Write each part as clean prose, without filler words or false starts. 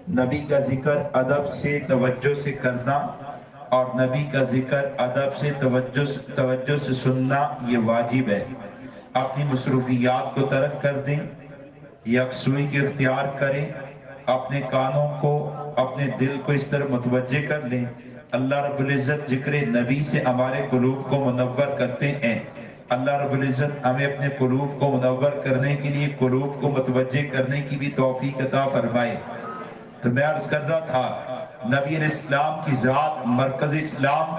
نبی کا ذکر ادب سے توجہ سے کرنا اور نبی کا ذکر ادب سے توجہ سے سننا یہ واجب ہے۔ اپنی مصروفیات کو ترک کر دیں، یکسوئی کی اختیار کریں، اپنے کانوں کو اپنے دل کو اس طرح متوجہ کر لیں۔ اللہ رب العزت ذکر نبی سے ہمارے قلوب کو منور کرتے ہیں۔ اللہ رب العزت ہمیں اپنے قلوب کو منور کرنے کے لیے قلوب کو متوجہ کرنے کی بھی توفیق عطا فرمائے۔ تو میں عرض کر رہا تھا، نبی علیہ السلام کی ذات مرکز اسلام،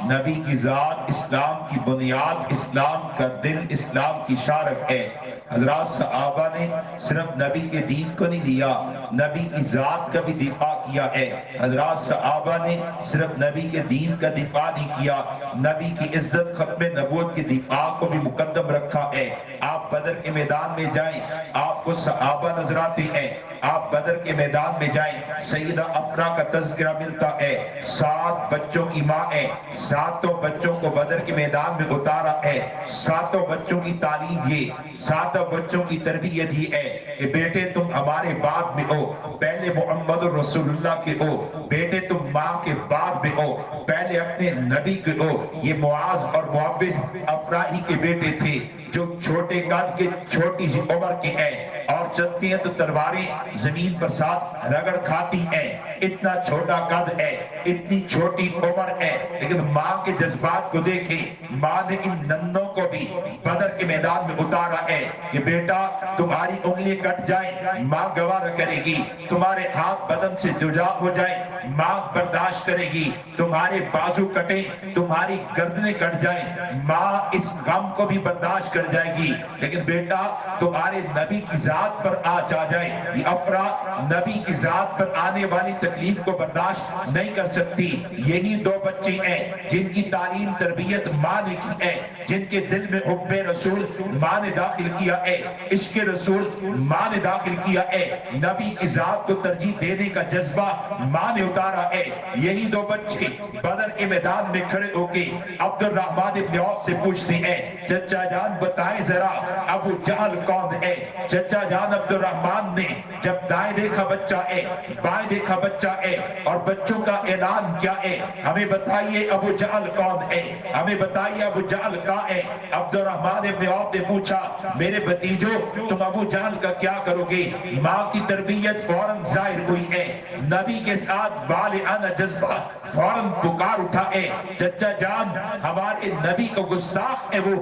نبی کی ذات اسلام کی بنیاد، اسلام کا دل، اسلام کی شارک ہے۔ حضرات صحابہ نے صرف نبی کے دین کو نہیں دیا، نبی کی ذات کا بھی دفاع کیا ہے۔ حضرات صحابہ نے صرف نبی کے دین کا دفاع نہیں کیا، نبی کی عزت ختم نبوت کے دفاع کو بھی مقدم رکھا ہے۔ آپ بدر کے میدان میں جائیں، آپ کو صحابہ نظر آتے ہیں۔ آپ بدر کے میدان میں جائیں، سیدہ افرا کا تذکرہ ملتا ہے۔ 7 بچوں کی ماں ہے، 7 بچوں کو بدر کے میدان میں اتارا ہے۔ 7 بچوں کی تعلیم یہ، 7 بچوں کی تربیت یہ ہے کہ بیٹے تم ہمارے بعد میں ہو، پہلے محمد رسول اللہ کے ہو، بیٹے تم ماں کے بعد میں ہو، پہلے اپنے نبی کے ہو۔ یہ معاذ اور معوذ افرا ہی کے بیٹے تھے جو چھوٹے قد کے، چھوٹی سی عمر کے ہیں، اور چلتی ہیں تو تلواریں زمین پر ساتھ رگڑ کھاتی ہیں۔ اتنا چھوٹا قد ہے، اتنی چھوٹی عمر ہے، لیکن ماں کے جذبات کو دیکھیں۔ ماں نے ان ننوں کو بھی بدر کے میدان میں اتارا ہے کہ بیٹا تمہاری انگلی کٹ جائیں، ماں گوارہ کرے گی، تمہارے ہاتھ بدن سے جدا ہو جائیں، ماں برداشت کرے گی، تمہارے بازو کٹیں، تمہاری گردنیں کٹ جائیں، ماں اس غم کو بھی برداشت کر جائے گی، لیکن بیٹا تمہارے نبی کی ذات پر آنچ آ جائے، یہ افرا نبی کی ذات پر آنے والی تکلیف کو برداشت نہیں کر سکتی۔ یہی 2 بچے ہیں جن کی تعلیم تربیت ماں نے کی ہے، جن کے دل میں حب رسول ماں نے داخل کیا ہے، عشق رسول ماں نے داخل کیا ہے، نبی کی ذات کو ترجیح دینے کا جذبہ ماں نے اتارا ہے۔ یہی 2 بچے بدر کے میدان میں کھڑے ہو کے عبد الرحمن ابن عوف سے پوچھتے ہیں، چچا جان بتائیں ذرا ابو جہل کون ہے؟ چچا جان عبد الرحمن نے جب دائیں دیکھا بچہ ہے، بائیں دیکھا بچہ ہے، اور بچوں کا اعلان کیا ہے، ہمیں بتائیے ابو جہل کون ہے، ہمیں بتائیے ابو جہل کا ہے۔ عبد الرحمن ابن عوف نے پوچھا، میرے بھتیجو تم ابو جہل کا کیا کرو گے؟ ماں کی تربیت فوراً ظاہر ہوئی ہے، نبی کے ساتھ بالغانہ جذبہ فوراً پکار اٹھا ہے، چچا جان ہمارے نبی کو گستاخ ہے وہ،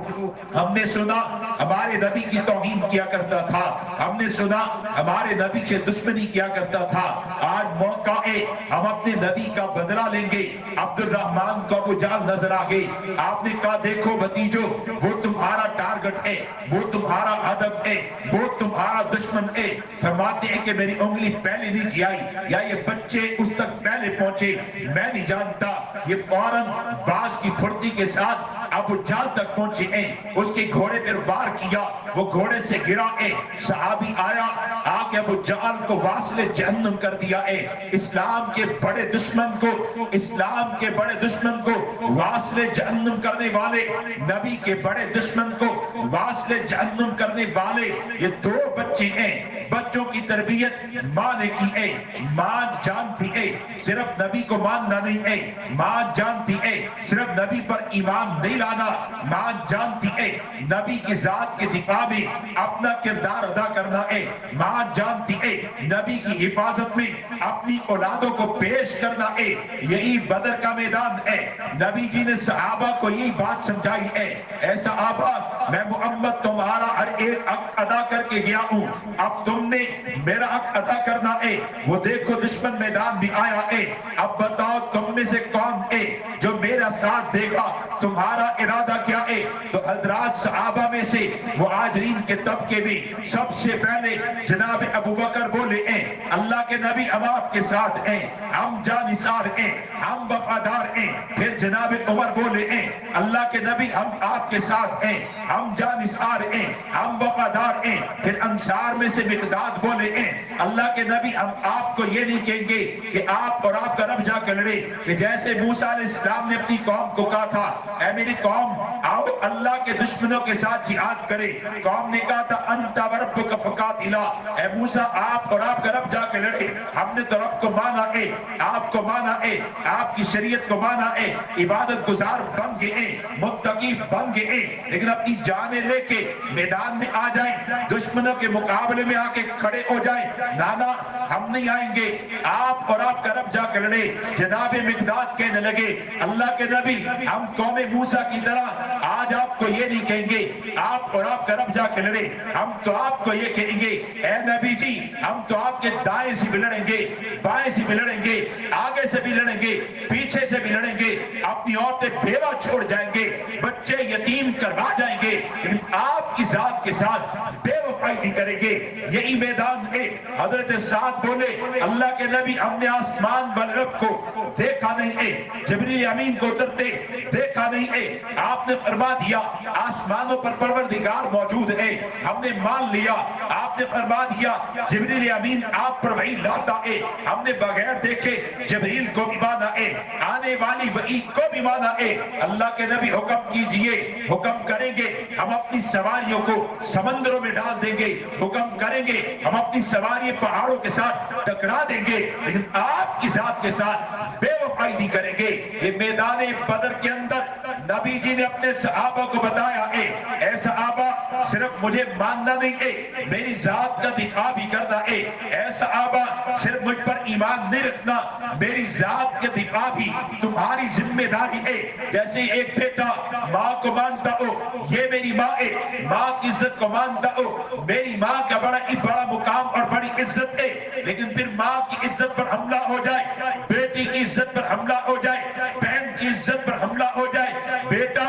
ہم نے سنا ہمارے نبی کی توہین کیا کرتا تھا، ہم نے سنا ہمارے نبی سے دشمنی کیا کرتا تھا، آج موقع ہے ہم اپنے نبی کا بدلہ لیں گے۔ عبد الرحمن کو ابو جہل نظر آگئے، آپ نے کہا دیکھو بھتیجو وہ تمہارا ٹارگٹ ہے، وہ تمہارا ہدف ہے، وہ تمہارا دشمن ہے۔ فرماتے ہیں کہ میری انگلی پہلے نہیں جائی یا یہ بچے اس تک پہلے پہنچے میں نہیں جانتا، یہ فوراً باز کی پھرتی کے ساتھ ابو جہل تک پہنچے ہیں، اس کے گھوڑے پر وار کیا، وہ گھوڑے سے گرا ہے، صحابی آیا آ کے ابو جہل کو واصل جہنم کر دیا ہے۔ اسلام کے بڑے دشمن کو، اسلام کے بڑے دشمن کو واصل جہنم کرنے والے، نبی کے بڑے دشمن کو واصل جہنم کرنے والے یہ 2 بچے ہیں۔ بچوں کی تربیت ماں نے کی ہے، ماں جانتی ہے صرف نبی کو ماننا نہیں ہے، ماں جانتی ہے صرف نبی پر ایمان نہیں لانا، ماں جانتی ہے نبی کی ذات کے دفاع میں اپنا کردار ادا کرنا ہے، ماں جانتی ہے نبی کی حفاظت میں اپنی اولادوں کو پیش کرنا ہے۔ یہی بدر کا میدان ہے، نبی جی نے صحابہ کو یہی بات سمجھائی ہے، اے صحابہ میں محمد تمہارا ہر ایک حق ادا کر کے گیا ہوں، اب تم نے میرا حق ادا کرنا ہے۔ وہ دیکھو دشمن میدان بھی آیا ہے، اب بتاؤ تم میں سے کون ہے جو میرا ساتھ دے گا، تمہارا ارادہ کیا ہے؟ تو حضرات صحابہ میں سے مہاجرین کے طبقے میں سب سے پہلے جناب ابو بکر بولے ہیں، اللہ کے نبی ہم آپ کے ساتھ ہیں، ہم جانثار ہیں، ہم وفادار ہیں۔ پھر جناب عمر بولے ہیں، اللہ کے نبی ہم آپ کے ساتھ ہیں، ہم جانثار ہیں، ہم وفادار ہیں۔ پھر انصار میں سے مقداد بولے ہیں، اللہ کے نبی ہم آپ کو یہ نہیں کہیں گے کہ آپ اور آپ کا رب جا کر لڑے، کہ جیسے موسیٰ علیہ السلام نے اپنی اپنی قوم کو کہا تھا اے میری قوم آؤ اللہ کے دشمنوں کے ساتھ جہاد کرے. قوم نے کہا تھا انت وربک فقاتلا، اے موسیٰ آپ اور آپ کا رب جا کے لڑے. ہم نے تو رب کو مانا ہے، آپ کو مانا ہے، آپ کی شریعت کو مانا ہے، عبادت گزار بن گئے، متقی بن گئے، لیکن اپنی جانیں لے کے میدان میں آ جائیں، دشمنوں کے مقابلے میں آ کے کھڑے ہو جائیں. نانا ہم نہیں آئیں گے، آپ اور آپ کا رب جا کے لڑے. جناب مقداد کہنے لگے اللہ کے نبی ہم قوم موسیٰ کی طرح آج آپ کو یہ نہیں کہیں گے آپ اور آپ کا رب جا کے لڑے، ہم تو آپ کو یہ کہیں گے اے نبی جی ہم تو آپ کے دائیں سے بھی لڑیں گے، بائیں سے بھی لڑیں گے، آگے سے بھی لڑیں گے، پیچھے سے بھی لڑیں گے، اپنی عورتیں بیوہ چھوڑ جائیں گے، بچے یتیم کروا جائیں گے، لیکن آپ کی ذات کے ساتھ بے وفائی نہیں کریں گے. یہی میدان ہے. حضرت سعد بولے اللہ کے نبی ہم نے آسمان والے رب کو دیکھا نہیں ہے، جبریل امین کو اترتے دیکھا نہیں ہے. آپ نے فرما دیا آسمانوں پر پروردگار موجود ہے، ہم نے مان لیا. آپ نے فرما دیا جبریل امین آپ پر وحی لاتا ہے، ہم نے بغیر دیکھے جبریل کو بھی مانا ہے، آنے والی وحی کو بھی مانا ہے. اللہ کے نبی حکم کیجئے، حکم کریں گے ہم اپنی سواریوں کو سمندروں میں ڈال دیں گے، حکم کریں گے ہم اپنی سواری پہاڑوں کے ساتھ ٹکرا دیں گے، لیکن آپ کی ذات کے ساتھ بے وفائی نہیں کریں گے. یہ میدان بدر کے اندر نبی جی نے اپنے صحابہ کو بتایا ہے اے صحابہ صرف مجھے ماننا نہیں ہے، میری ذات کا دفاع بھی کرنا ہے. اے صحابہ صرف مجھ پر ایمان نہیں رکھنا، میری ذات کے دفاع بھی تمہاری ذمہ داری ہے. جیسے ایک بیٹا ماں کو مانتا ہو یہ میری ماں ہے، ماں کی عزت کو مانتا ہو میری ماں کا بڑا مقام اور بڑی عزت ہے، لیکن پھر ماں کی عزت پر حملہ ہو جائے، بیٹی کی عزت پر حملہ ہو جائے، بہن کی عزت پر حملہ ہو جائے، بیٹا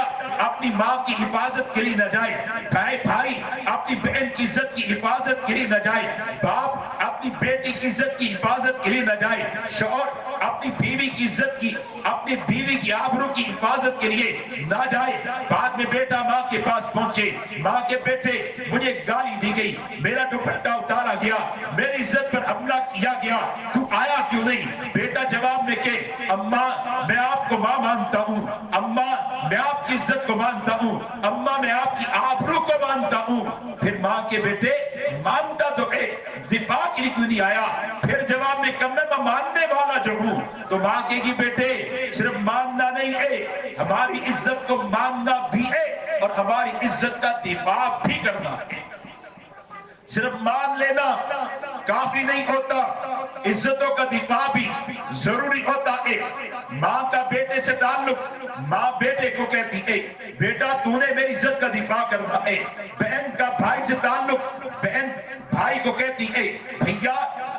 اپنی ماں کی حفاظت کے لیے نہ جائے، بھائی اپنی بہن کی عزت کی حفاظت کے لیے نہ جائے، باپ اپنی بیٹی کی عزت کی حفاظت کے لیے نہ جائے، شوہر اپنی بیوی کی عزت کی اپنی بیوی کی آبرو کی حفاظت کے لیے نہ جائے. بعد میں بیٹا ماں کے پاس پہنچے، ماں کے بیٹے مجھے گالی دی گئی، میرا دوپٹہ اتارا گیا، میری عزت پر حملہ کیا گیا، تو آیا کیوں نہیں؟ بیٹا جواب میں کہ اماں میں آپ کو ماں مانتا ہوں، اماں میں آپ کی عزت کو مانتا ہوں، اماں میں آپ کی آبرو کو مانتا ہوں. پھر ماں کے بیٹے مانتا تو ہے دفاع کے لیے کیوں نہیں آیا؟ پھر جواب میں کہ میں ماننے والا جو ہوں. تو ماں کہے گی بیٹے صرف ماننا نہیں ہے، ہماری عزت کو ماننا بھی ہے اور ہماری عزت کا دفاع بھی کرنا ہے. صرف مان لینا کافی نہیں ہوتا، عزتوں کا دفاع بھی ضروری ہوتا ہے. ماں کا بیٹے سے تعلق، ماں بیٹے کو کہتی ہے بیٹا تو نے میری عزت کا دفاع کرنا ہے. بہن کا بھائی سے تعلق، بہن بھائی کو کہتی ہے بھیا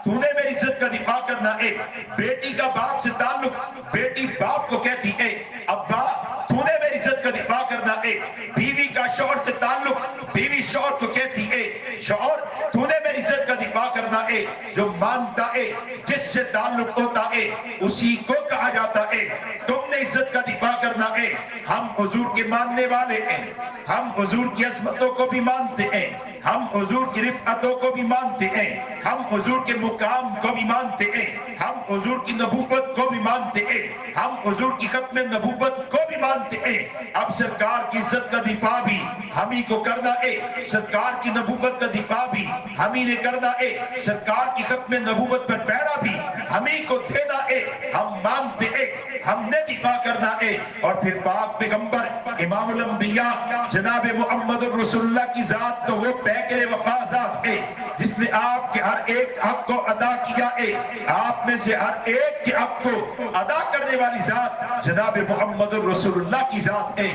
تو نے میری عزت کا دفاع کرنا ہے. بیٹی کا باپ سے تعلق، بیٹی باپ کو کہتی ہے ابا تو نے میری عزت کا دفاع کرنا ہے. بیوی کا شوہر سے تعلق، بیوی شوہر کو کہتی ہے شوہر تو نے میری عزت کا دفاع کرنا ہے. جو مانتا ہے جس سے تعلق ہوتا ہے اسی کو کہا جاتا ہے تم نے عزت کا دفاع کرنا ہے. ہم حضور کے ماننے والے ہیں، ہم حضور کی عظمتوں کو بھی مانتے ہیں، ہم حضور کی رفعتوں کو بھی مانتے ہیں، ہم حضور کے مقام کو بھی مانتے ہیں، ہم حضور کی نبوت کو بھی مانتے ہیں، ہم حضور کی ختم نبوت کو بھی مانتے ہیں. اب سرکار کی عزت کا دفاع بھی ہم ہی کو کرنا ہے، سرکار کی نبوت کا دفاع بھی ہم ہی نے کرنا ہے، سرکار کی ختم نبوت پر پہرا بھی ہم ہی کو دینا ہے. ہم مانتے ہیں ہم نے دفاع کرنا ہے. اور پھر پاک پیغمبر امام الانبیاء جناب محمد رسول اللہ کی ذات تو وہ پیکر وفا ذات ہے جس نے آپ کے ہر ایک حق کو ادا کیا ہے. آپ میں سے ہر ایک کے حق کو ادا کرنے والی ذات جناب محمد رسول اللہ کی ذات ہے.